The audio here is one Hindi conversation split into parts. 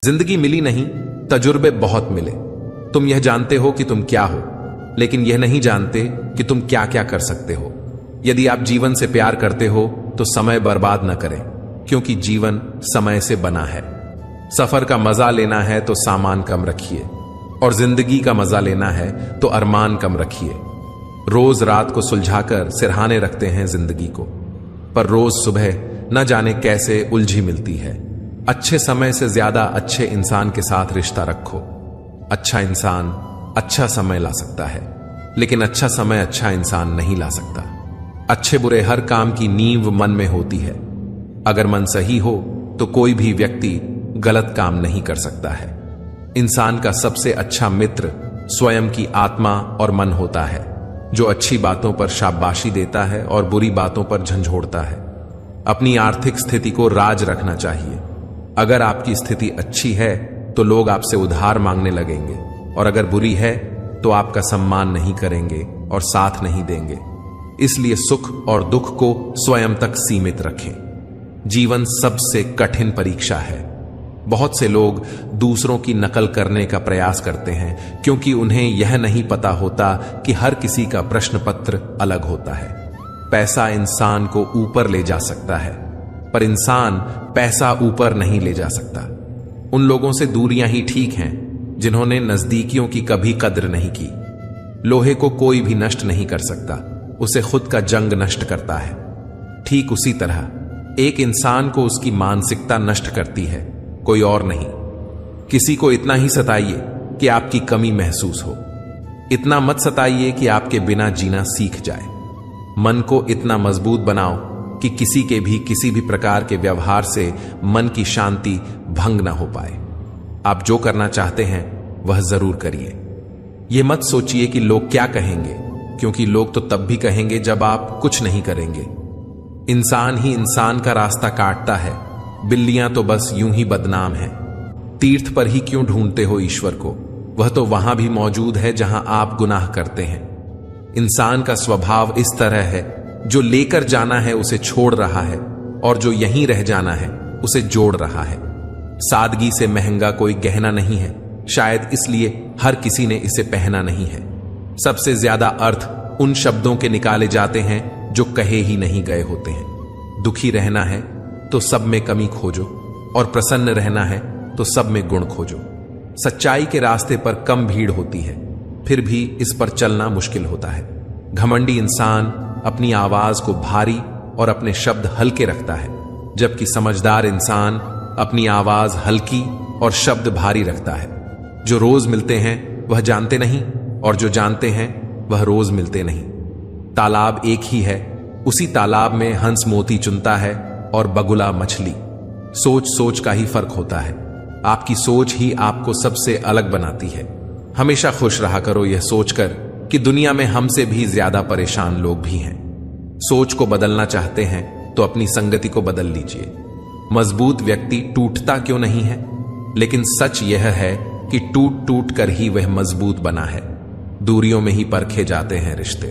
जिंदगी मिली नहीं, तजुर्बे बहुत मिले। तुम यह जानते हो कि तुम क्या हो, लेकिन यह नहीं जानते कि तुम क्या क्या कर सकते हो। यदि आप जीवन से प्यार करते हो तो समय बर्बाद न करें, क्योंकि जीवन समय से बना है। सफर का मजा लेना है तो सामान कम रखिए, और जिंदगी का मजा लेना है तो अरमान कम रखिए। रोज रात को सुलझाकर सिरहाने रखते हैं जिंदगी को, पर रोज सुबह न जाने कैसे उलझी मिलती है। अच्छे समय से ज्यादा अच्छे इंसान के साथ रिश्ता रखो। अच्छा इंसान अच्छा समय ला सकता है, लेकिन अच्छा समय अच्छा इंसान नहीं ला सकता। अच्छे बुरे हर काम की नींव मन में होती है। अगर मन सही हो तो कोई भी व्यक्ति गलत काम नहीं कर सकता है। इंसान का सबसे अच्छा मित्र स्वयं की आत्मा और मन होता है, जो अच्छी बातों पर शाबाशी देता है और बुरी बातों पर झंझोड़ता है। अपनी आर्थिक स्थिति को राज रखना चाहिए। अगर आपकी स्थिति अच्छी है तो लोग आपसे उधार मांगने लगेंगे, और अगर बुरी है तो आपका सम्मान नहीं करेंगे और साथ नहीं देंगे। इसलिए सुख और दुख को स्वयं तक सीमित रखें। जीवन सबसे कठिन परीक्षा है। बहुत से लोग दूसरों की नकल करने का प्रयास करते हैं, क्योंकि उन्हें यह नहीं पता होता कि हर किसी का प्रश्न पत्र अलग होता है। पैसा इंसान को ऊपर ले जा सकता है, पर इंसान पैसा ऊपर नहीं ले जा सकता। उन लोगों से दूरियां ही ठीक हैं जिन्होंने नजदीकियों की कभी कद्र नहीं की। लोहे को कोई भी नष्ट नहीं कर सकता, उसे खुद का जंग नष्ट करता है। ठीक उसी तरह एक इंसान को उसकी मानसिकता नष्ट करती है, कोई और नहीं। किसी को इतना ही सताइए कि आपकी कमी महसूस हो, इतना मत सताइए कि आपके बिना जीना सीख जाए। मन को इतना मजबूत बनाओ कि किसी भी प्रकार के व्यवहार से मन की शांति भंग ना हो पाए। आप जो करना चाहते हैं वह जरूर करिए। यह मत सोचिए कि लोग क्या कहेंगे, क्योंकि लोग तो तब भी कहेंगे जब आप कुछ नहीं करेंगे। इंसान ही इंसान का रास्ता काटता है, बिल्लियां तो बस यूं ही बदनाम हैं। तीर्थ पर ही क्यों ढूंढते हो ईश्वर को, वह तो वहां भी मौजूद है जहां आप गुनाह करते हैं। इंसान का स्वभाव इस तरह है, जो लेकर जाना है उसे छोड़ रहा है, और जो यहीं रह जाना है उसे जोड़ रहा है। सादगी से महंगा कोई गहना नहीं है, शायद इसलिए हर किसी ने इसे पहना नहीं है। सबसे ज्यादा अर्थ उन शब्दों के निकाले जाते हैं जो कहे ही नहीं गए होते हैं। दुखी रहना है तो सब में कमी खोजो, और प्रसन्न रहना है तो सब में गुण खोजो। सच्चाई के रास्ते पर कम भीड़ होती है, फिर भी इस पर चलना मुश्किल होता है। घमंडी इंसान अपनी आवाज को भारी और अपने शब्द हल्के रखता है, जबकि समझदार इंसान अपनी आवाज हल्की और शब्द भारी रखता है। जो रोज मिलते हैं वह जानते नहीं, और जो जानते हैं वह रोज मिलते नहीं। तालाब एक ही है, उसी तालाब में हंस मोती चुनता है और बगुला मछली। सोच सोच का ही फर्क होता है। आपकी सोच ही आपको सबसे अलग बनाती है। हमेशा खुश रहा करो यह सोचकर कि दुनिया में हमसे भी ज्यादा परेशान लोग भी हैं। सोच को बदलना चाहते हैं तो अपनी संगति को बदल लीजिए। मजबूत व्यक्ति टूटता क्यों नहीं है, लेकिन सच यह है कि टूट टूट कर ही वह मजबूत बना है। दूरियों में ही परखे जाते हैं रिश्ते,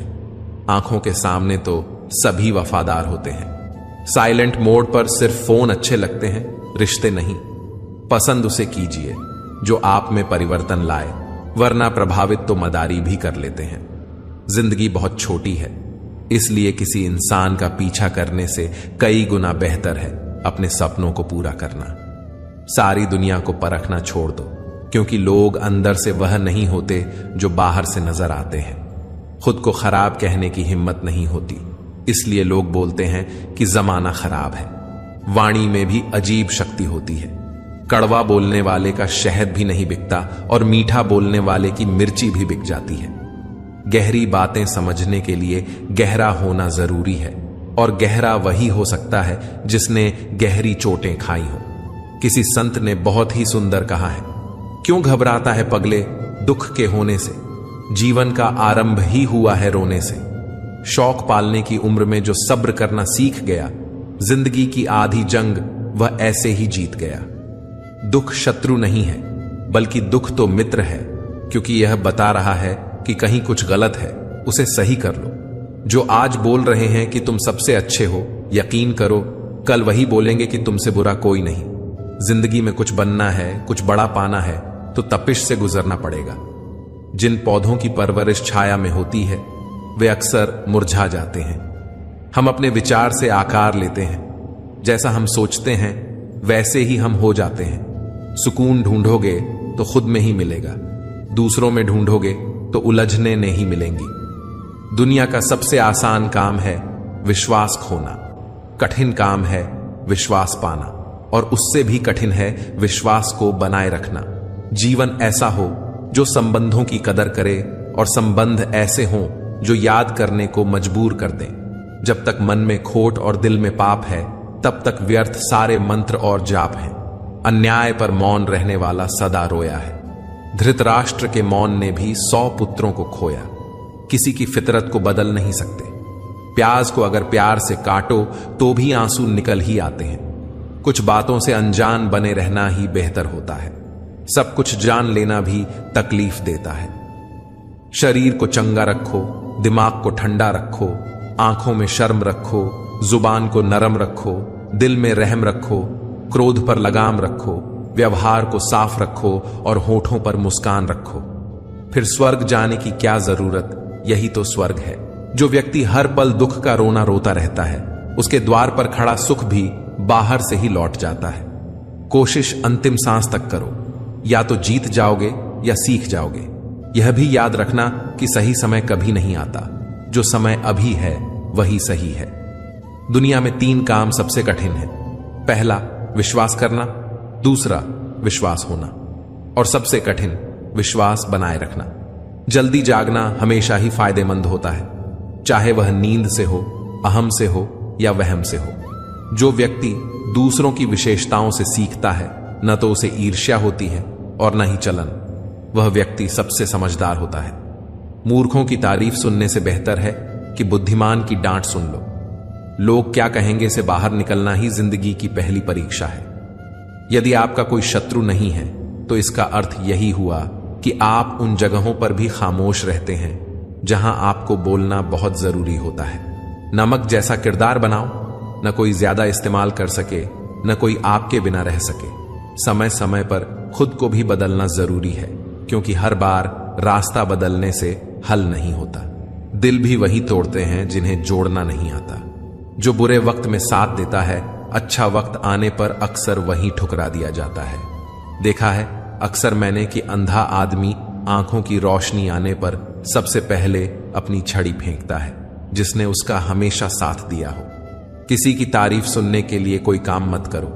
आंखों के सामने तो सभी वफादार होते हैं। साइलेंट मोड पर सिर्फ फोन अच्छे लगते हैं, रिश्ते नहीं। पसंद उसे कीजिए जो आप में परिवर्तन लाए, वरना प्रभावित तो मदारी भी कर लेते हैं। जिंदगी बहुत छोटी है, इसलिए किसी इंसान का पीछा करने से कई गुना बेहतर है अपने सपनों को पूरा करना। सारी दुनिया को परखना छोड़ दो, क्योंकि लोग अंदर से वह नहीं होते जो बाहर से नजर आते हैं। खुद को खराब कहने की हिम्मत नहीं होती, इसलिए लोग बोलते हैं कि जमाना खराब है। वाणी में भी अजीब शक्ति होती है। कड़वा बोलने वाले का शहद भी नहीं बिकता, और मीठा बोलने वाले की मिर्ची भी बिक जाती है। गहरी बातें समझने के लिए गहरा होना जरूरी है, और गहरा वही हो सकता है जिसने गहरी चोटें खाई हो। किसी संत ने बहुत ही सुंदर कहा है, क्यों घबराता है पगले दुख के होने से, जीवन का आरंभ ही हुआ है रोने से। शौक पालने की उम्र में जो सब्र करना सीख गया, जिंदगी की आधी जंग वह ऐसे ही जीत गया। दुख शत्रु नहीं है, बल्कि दुख तो मित्र है, क्योंकि यह बता रहा है कि कहीं कुछ गलत है, उसे सही कर लो। जो आज बोल रहे हैं कि तुम सबसे अच्छे हो, यकीन करो कल वही बोलेंगे कि तुमसे बुरा कोई नहीं। जिंदगी में कुछ बनना है, कुछ बड़ा पाना है, तो तपिश से गुजरना पड़ेगा। जिन पौधों की परवरिश छाया में होती है वे अक्सर मुरझा जाते हैं। हम अपने विचार से आकार लेते हैं। जैसा हम सोचते हैं वैसे ही हम हो जाते हैं। सुकून ढूंढोगे तो खुद में ही मिलेगा, दूसरों में ढूंढोगे तो उलझने नहीं मिलेंगी। दुनिया का सबसे आसान काम है विश्वास खोना, कठिन काम है विश्वास पाना, और उससे भी कठिन है विश्वास को बनाए रखना। जीवन ऐसा हो जो संबंधों की कदर करे और संबंध ऐसे हों जो याद करने को मजबूर कर दें। जब तक मन में खोट और दिल में पाप है तब तक व्यर्थ सारे मंत्र और जाप हैं। अन्याय पर मौन रहने वाला सदा रोया है। धृतराष्ट्र के मौन ने भी 100 पुत्रों को खोया। किसी की फितरत को बदल नहीं सकते। प्याज को अगर प्यार से काटो तो भी आंसू निकल ही आते हैं। कुछ बातों से अनजान बने रहना ही बेहतर होता है। सब कुछ जान लेना भी तकलीफ देता है। शरीर को चंगा रखो, दिमाग को ठंडा रखो, आंखों में शर्म रखो, जुबान को नरम रखो, दिल में रहम रखो, क्रोध पर लगाम रखो, व्यवहार को साफ रखो और होठों पर मुस्कान रखो। फिर स्वर्ग जाने की क्या जरूरत, यही तो स्वर्ग है। जो व्यक्ति हर पल दुख का रोना रोता रहता है उसके द्वार पर खड़ा सुख भी बाहर से ही लौट जाता है। कोशिश अंतिम सांस तक करो, या तो जीत जाओगे या सीख जाओगे। यह भी याद रखना कि सही समय कभी नहीं आता, जो समय अभी है वही सही है। दुनिया में 3 काम सबसे कठिन है। पहला विश्वास करना, दूसरा विश्वास होना, और सबसे कठिन विश्वास बनाए रखना। जल्दी जागना हमेशा ही फायदेमंद होता है, चाहे वह नींद से हो, अहम से हो या वहम से हो। जो व्यक्ति दूसरों की विशेषताओं से सीखता है न तो उसे ईर्ष्या होती है और न ही चलन, वह व्यक्ति सबसे समझदार होता है। मूर्खों की तारीफ सुनने से बेहतर है कि बुद्धिमान की डांट सुन लो। लोग क्या कहेंगे से बाहर निकलना ही जिंदगी की पहली परीक्षा है। यदि आपका कोई शत्रु नहीं है तो इसका अर्थ यही हुआ कि आप उन जगहों पर भी खामोश रहते हैं जहां आपको बोलना बहुत जरूरी होता है। नमक जैसा किरदार बनाओ, न कोई ज्यादा इस्तेमाल कर सके, न कोई आपके बिना रह सके। समय समय पर खुद को भी बदलना जरूरी है, क्योंकि हर बार रास्ता बदलने से हल नहीं होता। दिल भी वही तोड़ते हैं जिन्हें जोड़ना नहीं आता। जो बुरे वक्त में साथ देता है, अच्छा वक्त आने पर अक्सर वहीं ठुकरा दिया जाता है। देखा है अक्सर मैंने कि अंधा आदमी आंखों की रोशनी आने पर सबसे पहले अपनी छड़ी फेंकता है, जिसने उसका हमेशा साथ दिया हो। किसी की तारीफ सुनने के लिए कोई काम मत करो,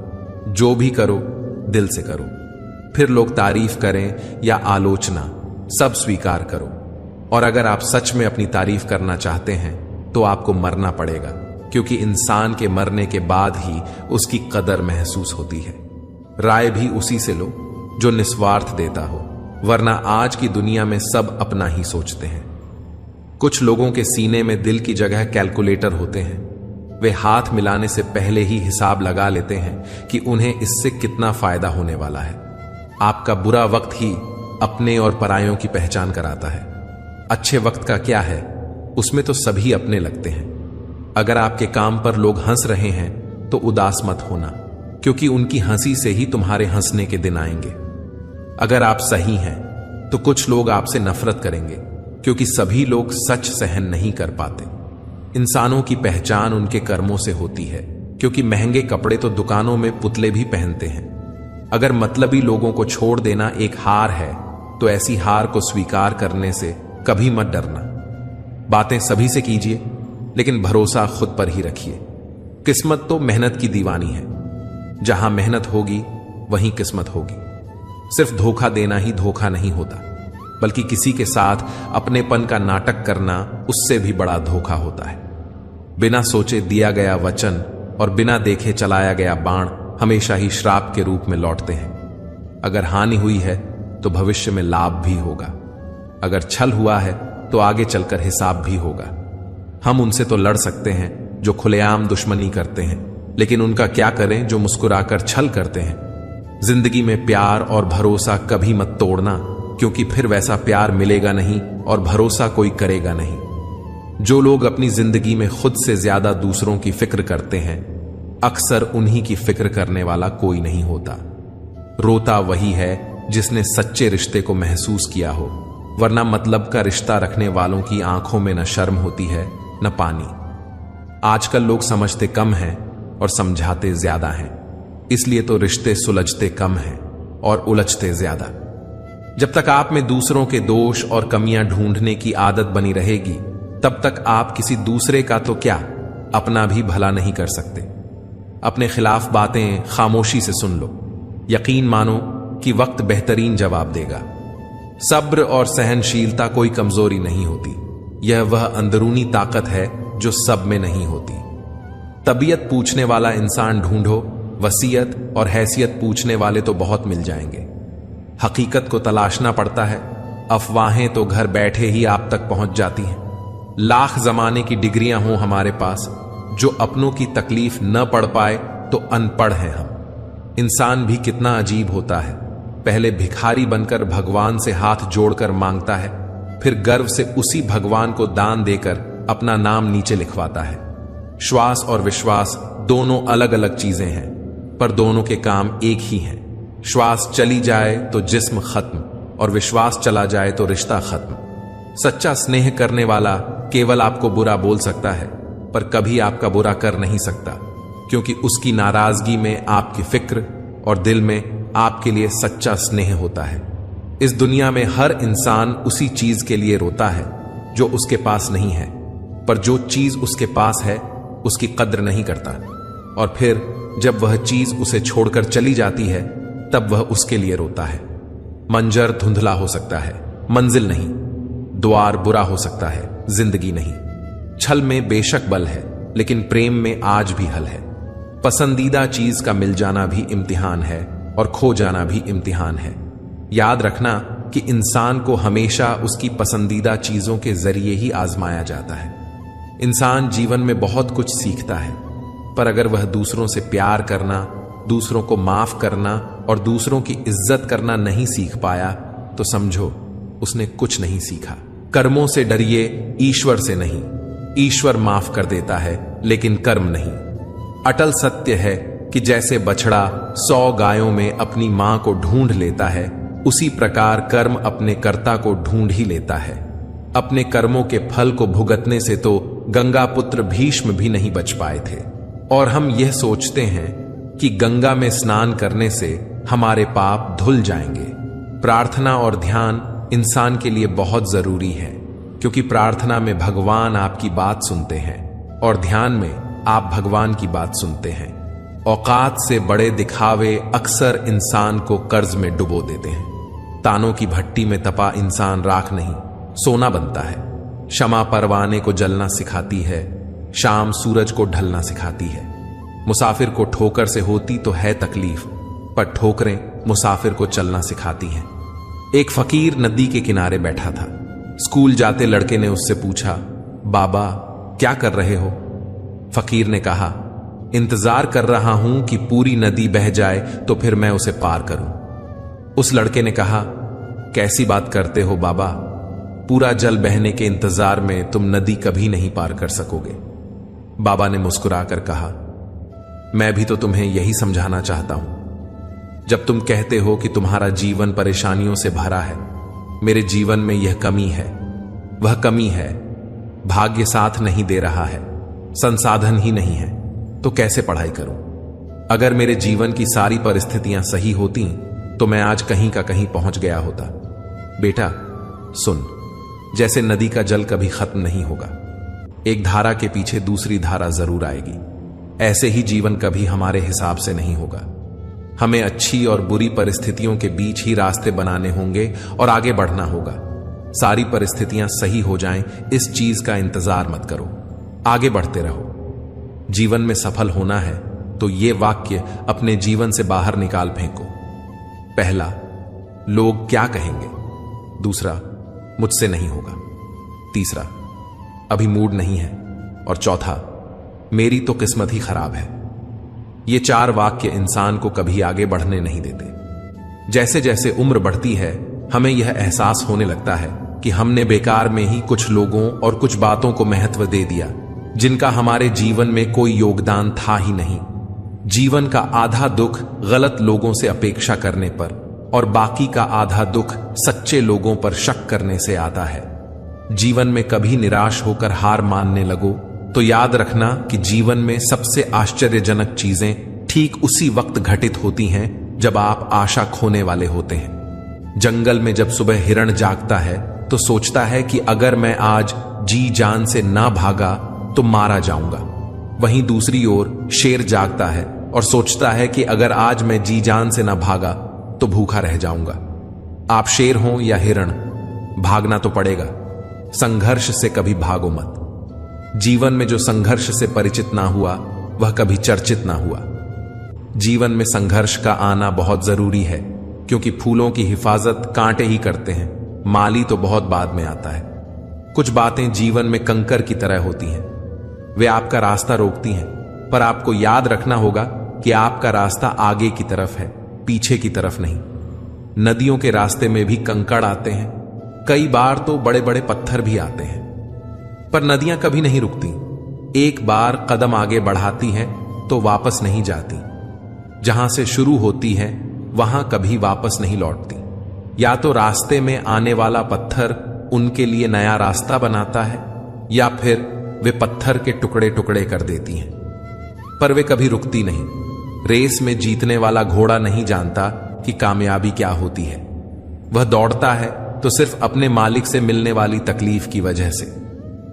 जो भी करो दिल से करो। फिर लोग तारीफ करें या आलोचना, सब स्वीकार करो। और अगर आप सच में अपनी तारीफ करना चाहते हैं तो आपको मरना पड़ेगा, क्योंकि इंसान के मरने के बाद ही उसकी कदर महसूस होती है। राय भी उसी से लो जो निस्वार्थ देता हो, वरना आज की दुनिया में सब अपना ही सोचते हैं। कुछ लोगों के सीने में दिल की जगह कैलकुलेटर होते हैं। वे हाथ मिलाने से पहले ही हिसाब लगा लेते हैं कि उन्हें इससे कितना फायदा होने वाला है। आपका बुरा वक्त ही अपने और परायों की पहचान कराता है। अच्छे वक्त का क्या है, उसमें तो सभी अपने लगते हैं। अगर आपके काम पर लोग हंस रहे हैं तो उदास मत होना, क्योंकि उनकी हंसी से ही तुम्हारे हंसने के दिन आएंगे। अगर आप सही हैं तो कुछ लोग आपसे नफरत करेंगे, क्योंकि सभी लोग सच सहन नहीं कर पाते। इंसानों की पहचान उनके कर्मों से होती है, क्योंकि महंगे कपड़े तो दुकानों में पुतले भी पहनते हैं। अगर मतलबी लोगों को छोड़ देना एक हार है तो ऐसी हार को स्वीकार करने से कभी मत डरना। बातें सभी से कीजिए, लेकिन भरोसा खुद पर ही रखिए। किस्मत तो मेहनत की दीवानी है। जहां मेहनत होगी वहीं किस्मत होगी। सिर्फ धोखा देना ही धोखा नहीं होता, बल्कि किसी के साथ अपनेपन का नाटक करना उससे भी बड़ा धोखा होता है। बिना सोचे दिया गया वचन और बिना देखे चलाया गया बाण हमेशा ही श्राप के रूप में लौटते हैं। अगर हानि हुई है तो भविष्य में लाभ भी होगा। अगर छल हुआ है तो आगे चलकर हिसाब भी होगा। हम उनसे तो लड़ सकते हैं जो खुलेआम दुश्मनी करते हैं, लेकिन उनका क्या करें जो मुस्कुराकर छल करते हैं। जिंदगी में प्यार और भरोसा कभी मत तोड़ना, क्योंकि फिर वैसा प्यार मिलेगा नहीं और भरोसा कोई करेगा नहीं। जो लोग अपनी जिंदगी में खुद से ज्यादा दूसरों की फिक्र करते हैं, अक्सर उन्हीं की फिक्र करने वाला कोई नहीं होता। रोता वही है जिसने सच्चे रिश्ते को महसूस किया हो, वरना मतलब का रिश्ता रखने वालों की आंखों में न शर्म होती है न पानी। आजकल लोग समझते कम हैं और समझाते ज्यादा हैं, इसलिए तो रिश्ते सुलझते कम हैं और उलझते ज्यादा। जब तक आप में दूसरों के दोष और कमियां ढूंढने की आदत बनी रहेगी, तब तक आप किसी दूसरे का तो क्या, अपना भी भला नहीं कर सकते। अपने खिलाफ बातें खामोशी से सुन लो, यकीन मानो कि वक्त बेहतरीन जवाब देगा। सब्र और सहनशीलता कोई कमजोरी नहीं होती, यह वह अंदरूनी ताकत है जो सब में नहीं होती। तबीयत पूछने वाला इंसान ढूंढो, वसीयत और हैसियत पूछने वाले तो बहुत मिल जाएंगे। हकीकत को तलाशना पड़ता है, अफवाहें तो घर बैठे ही आप तक पहुंच जाती हैं। लाख जमाने की डिग्रियां हों हमारे पास, जो अपनों की तकलीफ न पढ़ पाए तो अनपढ़ हैं हम। इंसान भी कितना अजीब होता है, पहले भिखारी बनकर भगवान से हाथ जोड़कर मांगता है, फिर गर्व से उसी भगवान को दान देकर अपना नाम नीचे लिखवाता है। श्वास और विश्वास दोनों अलग अलग चीजें हैं, पर दोनों के काम एक ही हैं। श्वास चली जाए तो जिस्म खत्म, और विश्वास चला जाए तो रिश्ता खत्म। सच्चा स्नेह करने वाला केवल आपको बुरा बोल सकता है, पर कभी आपका बुरा कर नहीं सकता, क्योंकि उसकी नाराजगी में आपकी फिक्र और दिल में आपके लिए सच्चा स्नेह होता है। इस दुनिया में हर इंसान उसी चीज के लिए रोता है जो उसके पास नहीं है, पर जो चीज उसके पास है उसकी कद्र नहीं करता, और फिर जब वह चीज उसे छोड़कर चली जाती है तब वह उसके लिए रोता है। मंजर धुंधला हो सकता है, मंजिल नहीं। द्वार बुरा हो सकता है, जिंदगी नहीं। छल में बेशक बल है, लेकिन प्रेम में आज भी हल है। पसंदीदा चीज का मिल जाना भी इम्तिहान है और खो जाना भी इम्तिहान है। याद रखना कि इंसान को हमेशा उसकी पसंदीदा चीजों के जरिए ही आजमाया जाता है। इंसान जीवन में बहुत कुछ सीखता है, पर अगर वह दूसरों से प्यार करना, दूसरों को माफ करना और दूसरों की इज्जत करना नहीं सीख पाया, तो समझो उसने कुछ नहीं सीखा। कर्मों से डरिए, ईश्वर से नहीं। ईश्वर माफ कर देता है, लेकिन कर्म नहीं। अटल सत्य है कि जैसे बछड़ा 100 गायों में अपनी मां को ढूंढ लेता है, उसी प्रकार कर्म अपने कर्ता को ढूंढ ही लेता है। अपने कर्मों के फल को भुगतने से तो गंगा पुत्र भीष्म भी नहीं बच पाए थे, और हम यह सोचते हैं कि गंगा में स्नान करने से हमारे पाप धुल जाएंगे। प्रार्थना और ध्यान इंसान के लिए बहुत जरूरी है, क्योंकि प्रार्थना में भगवान आपकी बात सुनते हैं और ध्यान में आप भगवान की बात सुनते हैं। औकात से बड़े दिखावे अक्सर इंसान को कर्ज में डुबो देते हैं। तानों की भट्टी में तपा इंसान राख नहीं, सोना बनता है। क्षमा परवाने को जलना सिखाती है, शाम सूरज को ढलना सिखाती है। मुसाफिर को ठोकर से होती तो है तकलीफ, पर ठोकरें मुसाफिर को चलना सिखाती हैं। एक फकीर नदी के किनारे बैठा था। स्कूल जाते लड़के ने उससे पूछा, बाबा क्या कर रहे हो? फकीर ने कहा, इंतजार कर रहा हूं कि पूरी नदी बह जाए तो फिर मैं उसे पार करूं। उस लड़के ने कहा, कैसी बात करते हो बाबा, पूरा जल बहने के इंतजार में तुम नदी कभी नहीं पार कर सकोगे। बाबा ने मुस्कुराकर कहा, मैं भी तो तुम्हें यही समझाना चाहता हूं। जब तुम कहते हो कि तुम्हारा जीवन परेशानियों से भरा है, मेरे जीवन में यह कमी है। वह कमी है, भाग्य साथ नहीं दे रहा है, संसाधन ही नहीं है, तो कैसे पढ़ाई करूं? अगर मेरे जीवन की सारी परिस्थितियां सही होती तो मैं आज कहीं का कहीं पहुंच गया होता। बेटा सुन, जैसे नदी का जल कभी खत्म नहीं होगा, एक धारा के पीछे दूसरी धारा जरूर आएगी, ऐसे ही जीवन कभी हमारे हिसाब से नहीं होगा। हमें अच्छी और बुरी परिस्थितियों के बीच ही रास्ते बनाने होंगे और आगे बढ़ना होगा। सारी परिस्थितियां सही हो जाएं, इस चीज का इंतजार मत करो, आगे बढ़ते रहो। जीवन में सफल होना है तो ये वाक्य अपने जीवन से बाहर निकाल फेंको। पहला, लोग क्या कहेंगे। दूसरा, मुझसे नहीं होगा। तीसरा, अभी मूड नहीं है। और चौथा, मेरी तो किस्मत ही खराब है। ये 4 वाक्य इंसान को कभी आगे बढ़ने नहीं देते। जैसे जैसे उम्र बढ़ती है, हमें यह एहसास होने लगता है कि हमने बेकार में ही कुछ लोगों और कुछ बातों को महत्व दे दिया, जिनका हमारे जीवन में कोई योगदान था ही नहीं। जीवन का आधा दुख गलत लोगों से अपेक्षा करने पर और बाकी का आधा दुख सच्चे लोगों पर शक करने से आता है। जीवन में कभी निराश होकर हार मानने लगो तो याद रखना कि जीवन में सबसे आश्चर्यजनक चीजें ठीक उसी वक्त घटित होती हैं जब आप आशा खोने वाले होते हैं। जंगल में जब सुबह हिरण जागता है तो सोचता है कि अगर मैं आज जी जान से ना भागा तो मारा जाऊंगा। वहीं दूसरी ओर शेर जागता है और सोचता है कि अगर आज मैं जी जान से ना भागा तो भूखा रह जाऊंगा। आप शेर हो या हिरण, भागना तो पड़ेगा। संघर्ष से कभी भागो मत। जीवन में जो संघर्ष से परिचित ना हुआ वह कभी चर्चित ना हुआ। जीवन में संघर्ष का आना बहुत जरूरी है, क्योंकि फूलों की हिफाजत कांटे ही करते हैं, माली तो बहुत बाद में आता है। कुछ बातें जीवन में कंकर की तरह होती हैं, वे आपका रास्ता रोकती हैं, पर आपको याद रखना होगा कि आपका रास्ता आगे की तरफ है, पीछे की तरफ नहीं। नदियों के रास्ते में भी कंकड़ आते हैं, कई बार तो बड़े बड़े पत्थर भी आते हैं, पर नदियां कभी नहीं रुकती। एक बार कदम आगे बढ़ाती हैं तो वापस नहीं जाती। जहां से शुरू होती है वहां कभी वापस नहीं लौटती। या तो रास्ते में आने वाला पत्थर उनके लिए नया रास्ता बनाता है, या फिर वे पत्थर के टुकड़े टुकड़े कर देती हैं, पर वे कभी रुकती नहीं। रेस में जीतने वाला घोड़ा नहीं जानता कि कामयाबी क्या होती है। वह दौड़ता है तो सिर्फ अपने मालिक से मिलने वाली तकलीफ की वजह से।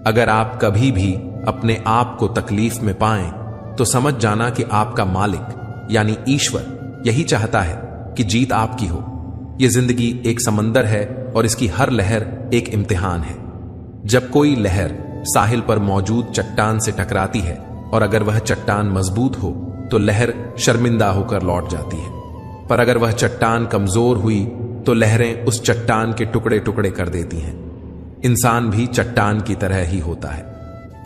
अगर आप कभी भी अपने आप को तकलीफ में पाएं तो समझ जाना कि आपका मालिक यानी ईश्वर यही चाहता है कि जीत आपकी हो। यह जिंदगी एक समंदर है और इसकी हर लहर एक इम्तिहान है। जब कोई लहर साहिल पर मौजूद चट्टान से टकराती है और अगर वह चट्टान मजबूत हो तो लहर शर्मिंदा होकर लौट जाती है, पर अगर वह चट्टान कमजोर हुई तो लहरें उस चट्टान के टुकड़े टुकड़े कर देती हैं। इंसान भी चट्टान की तरह ही होता है।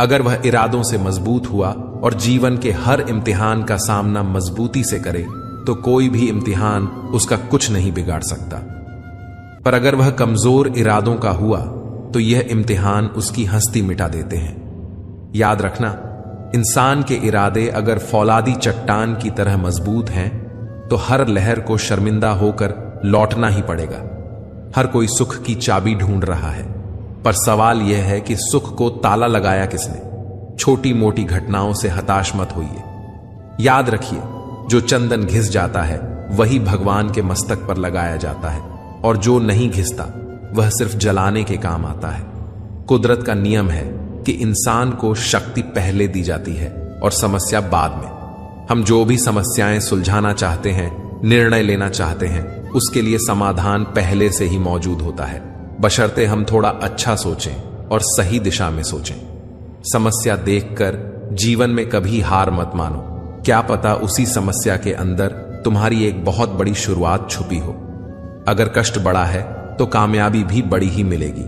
अगर वह इरादों से मजबूत हुआ और जीवन के हर इम्तिहान का सामना मजबूती से करे तो कोई भी इम्तिहान उसका कुछ नहीं बिगाड़ सकता। पर अगर वह कमजोर इरादों का हुआ तो यह इम्तिहान उसकी हस्ती मिटा देते हैं। याद रखना, इंसान के इरादे अगर फौलादी चट्टान की तरह मजबूत हैं तो हर लहर को शर्मिंदा होकर लौटना ही पड़ेगा। हर कोई सुख की चाबी ढूंढ रहा है, पर सवाल यह है कि सुख को ताला लगाया किसने। छोटी मोटी घटनाओं से हताश मत होइए। याद रखिए, जो चंदन घिस जाता है वही भगवान के मस्तक पर लगाया जाता है, और जो नहीं घिसता वह सिर्फ जलाने के काम आता है। कुदरत का नियम है कि इंसान को शक्ति पहले दी जाती है और समस्या बाद में। हम जो भी समस्याएं सुलझाना चाहते हैं, निर्णय लेना चाहते हैं, उसके लिए समाधान पहले से ही मौजूद होता है, बशर्ते हम थोड़ा अच्छा सोचें और सही दिशा में सोचें। समस्या देखकर जीवन में कभी हार मत मानो। क्या पता उसी समस्या के अंदर तुम्हारी एक बहुत बड़ी शुरुआत छुपी हो। अगर कष्ट बड़ा है तो कामयाबी भी बड़ी ही मिलेगी।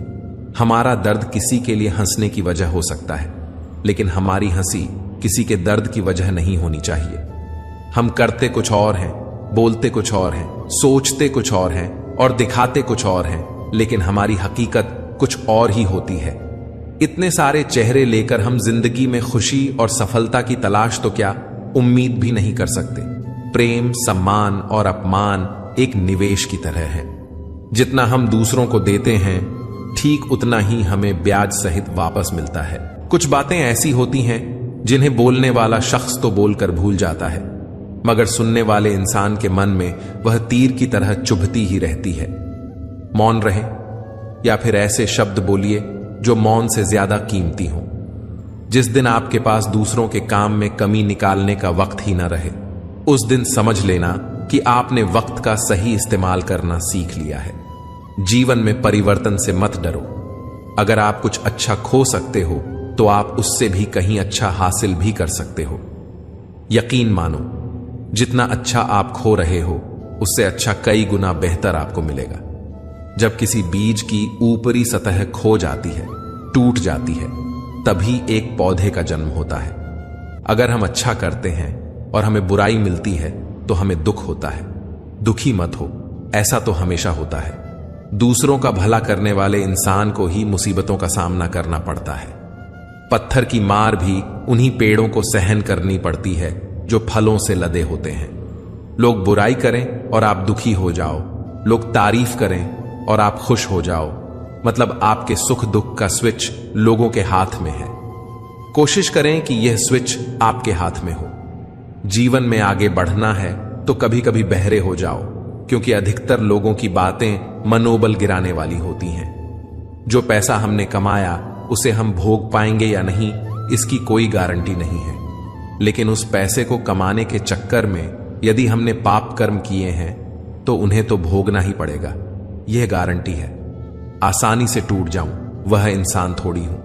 हमारा दर्द किसी के लिए हंसने की वजह हो सकता है, लेकिन हमारी हंसी किसी के दर्द की वजह नहीं होनी चाहिए। हम करते कुछ और हैं, बोलते कुछ और हैं, सोचते कुछ और हैं और दिखाते कुछ और हैं, लेकिन हमारी हकीकत कुछ और ही होती है। इतने सारे चेहरे लेकर हम जिंदगी में खुशी और सफलता की तलाश तो क्या उम्मीद भी नहीं कर सकते। प्रेम, सम्मान और अपमान एक निवेश की तरह है। जितना हम दूसरों को देते हैं ठीक उतना ही हमें ब्याज सहित वापस मिलता है। कुछ बातें ऐसी होती हैं जिन्हें बोलने वाला शख्स तो बोलकर भूल जाता है, मगर सुनने वाले इंसान के मन में वह तीर की तरह चुभती ही रहती है। मौन रहें या फिर ऐसे शब्द बोलिए जो मौन से ज्यादा कीमती हों। जिस दिन आपके पास दूसरों के काम में कमी निकालने का वक्त ही न रहे, उस दिन समझ लेना कि आपने वक्त का सही इस्तेमाल करना सीख लिया है। जीवन में परिवर्तन से मत डरो। अगर आप कुछ अच्छा खो सकते हो तो आप उससे भी कहीं अच्छा हासिल भी कर सकते हो। यकीन मानो, जितना अच्छा आप खो रहे हो उससे अच्छा कई गुना बेहतर आपको मिलेगा। जब किसी बीज की ऊपरी सतह खो जाती है, टूट जाती है, तभी एक पौधे का जन्म होता है। अगर हम अच्छा करते हैं और हमें बुराई मिलती है तो हमें दुख होता है। दुखी मत हो, ऐसा तो हमेशा होता है। दूसरों का भला करने वाले इंसान को ही मुसीबतों का सामना करना पड़ता है। पत्थर की मार भी उन्हीं पेड़ों को सहन करनी पड़ती है जो फलों से लदे होते हैं। लोग बुराई करें और आप दुखी हो जाओ, लोग तारीफ करें और आप खुश हो जाओ। मतलब आपके सुख दुख का स्विच लोगों के हाथ में है। कोशिश करें कि यह स्विच आपके हाथ में हो। जीवन में आगे बढ़ना है तो कभी कभी बहरे हो जाओ, क्योंकि अधिकतर लोगों की बातें मनोबल गिराने वाली होती हैं। जो पैसा हमने कमाया उसे हम भोग पाएंगे या नहीं, इसकी कोई गारंटी नहीं है। लेकिन उस पैसे को कमाने के चक्कर में यदि हमने पाप कर्म किए हैं तो उन्हें तो भोगना ही पड़ेगा, यह गारंटी है। आसानी से टूट जाऊं वह इंसान थोड़ी हूं,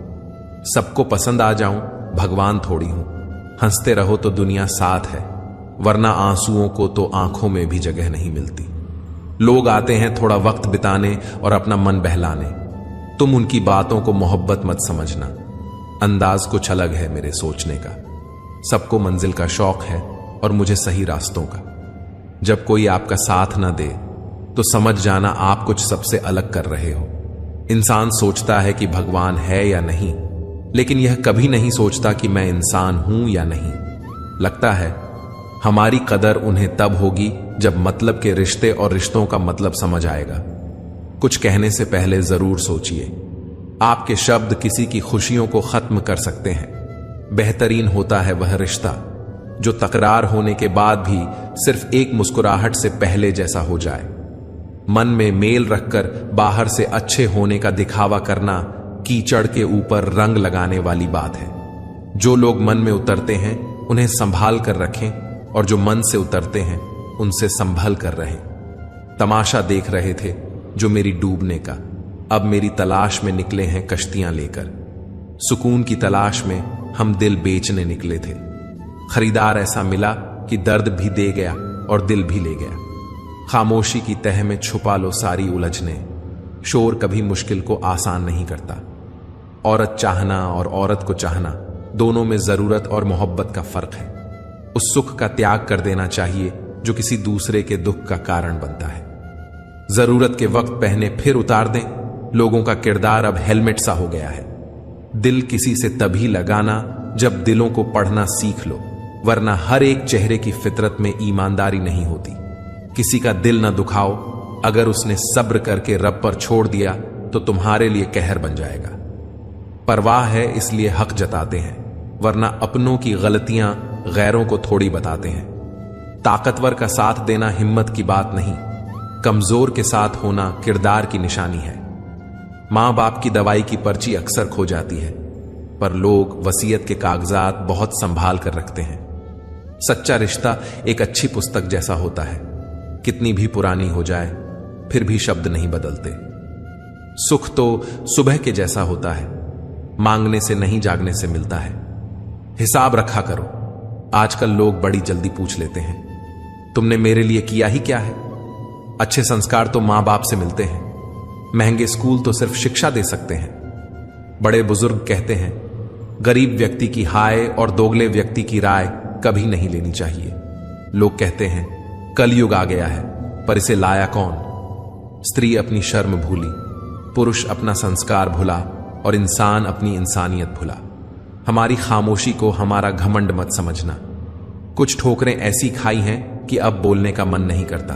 सबको पसंद आ जाऊं भगवान थोड़ी हूं। हंसते रहो तो दुनिया साथ है, वरना आंसुओं को तो आंखों में भी जगह नहीं मिलती। लोग आते हैं थोड़ा वक्त बिताने और अपना मन बहलाने, तुम उनकी बातों को मोहब्बत मत समझना। अंदाज कुछ अलग है मेरे सोचने का। सबको मंजिल का शौक है और मुझे सही रास्तों का। जब कोई आपका साथ ना दे तो समझ जाना आप कुछ सबसे अलग कर रहे हो। इंसान सोचता है कि भगवान है या नहीं, लेकिन यह कभी नहीं सोचता कि मैं इंसान हूं या नहीं। लगता है हमारी कदर उन्हें तब होगी जब मतलब के रिश्ते और रिश्तों का मतलब समझ आएगा। कुछ कहने से पहले जरूर सोचिए। आपके शब्द किसी की खुशियों को खत्म कर सकते हैं। बेहतरीन होता है वह रिश्ता जो तकरार होने के बाद भी सिर्फ एक मुस्कुराहट से पहले जैसा हो जाए। मन में मेल रखकर बाहर से अच्छे होने का दिखावा करना कीचड़ के ऊपर रंग लगाने वाली बात है। जो लोग मन में उतरते हैं उन्हें संभाल कर रखें, और जो मन से उतरते हैं उनसे संभल कर रहें। तमाशा देख रहे थे जो मेरी डूबने का, अब मेरी तलाश में निकले हैं कश्तियां लेकर। सुकून की तलाश में हम दिल बेचने निकले थे। खरीदार ऐसा मिला कि दर्द भी दे गया और दिल भी ले गया। खामोशी की तह में छुपा लो सारी उलझने। शोर कभी मुश्किल को आसान नहीं करता। औरत चाहना और औरत को चाहना, दोनों में जरूरत और मोहब्बत का फर्क है। उस सुख का त्याग कर देना चाहिए जो किसी दूसरे के दुख का कारण बनता है। जरूरत के वक्त पहने फिर उतार दें। लोगों का किरदार अब हेलमेट सा हो गया है। दिल किसी से तभी लगाना जब दिलों को पढ़ना सीख लो, वरना हर एक चेहरे की फितरत में ईमानदारी नहीं होती। किसी का दिल न दुखाओ, अगर उसने सब्र करके रब पर छोड़ दिया तो तुम्हारे लिए कहर बन जाएगा। परवाह है इसलिए हक जताते हैं, वरना अपनों की गलतियां गैरों को थोड़ी बताते हैं। ताकतवर का साथ देना हिम्मत की बात नहीं, कमजोर के साथ होना किरदार की निशानी है। मां बाप की दवाई की पर्ची अक्सर खो जाती है, पर लोग वसीयत के कागजात बहुत संभाल कर रखते हैं। सच्चा रिश्ता एक अच्छी पुस्तक जैसा होता है, कितनी भी पुरानी हो जाए फिर भी शब्द नहीं बदलते। सुख तो सुबह के जैसा होता है, मांगने से नहीं जागने से मिलता है। हिसाब रखा करो। आजकल लोग बड़ी जल्दी पूछ लेते हैं, तुमने मेरे लिए किया ही क्या है। अच्छे संस्कार तो मां बाप से मिलते हैं, महंगे स्कूल तो सिर्फ शिक्षा दे सकते हैं। बड़े बुजुर्ग कहते हैं, गरीब व्यक्ति की हाय और दोगले व्यक्ति की राय कभी नहीं लेनी चाहिए। लोग कहते हैं कलयुग आ गया है, पर इसे लाया कौन। स्त्री अपनी शर्म भूली, पुरुष अपना संस्कार भुला और इंसान अपनी इंसानियत भुला। हमारी खामोशी को हमारा घमंड मत समझना। कुछ ठोकरें ऐसी खाई हैं कि अब बोलने का मन नहीं करता।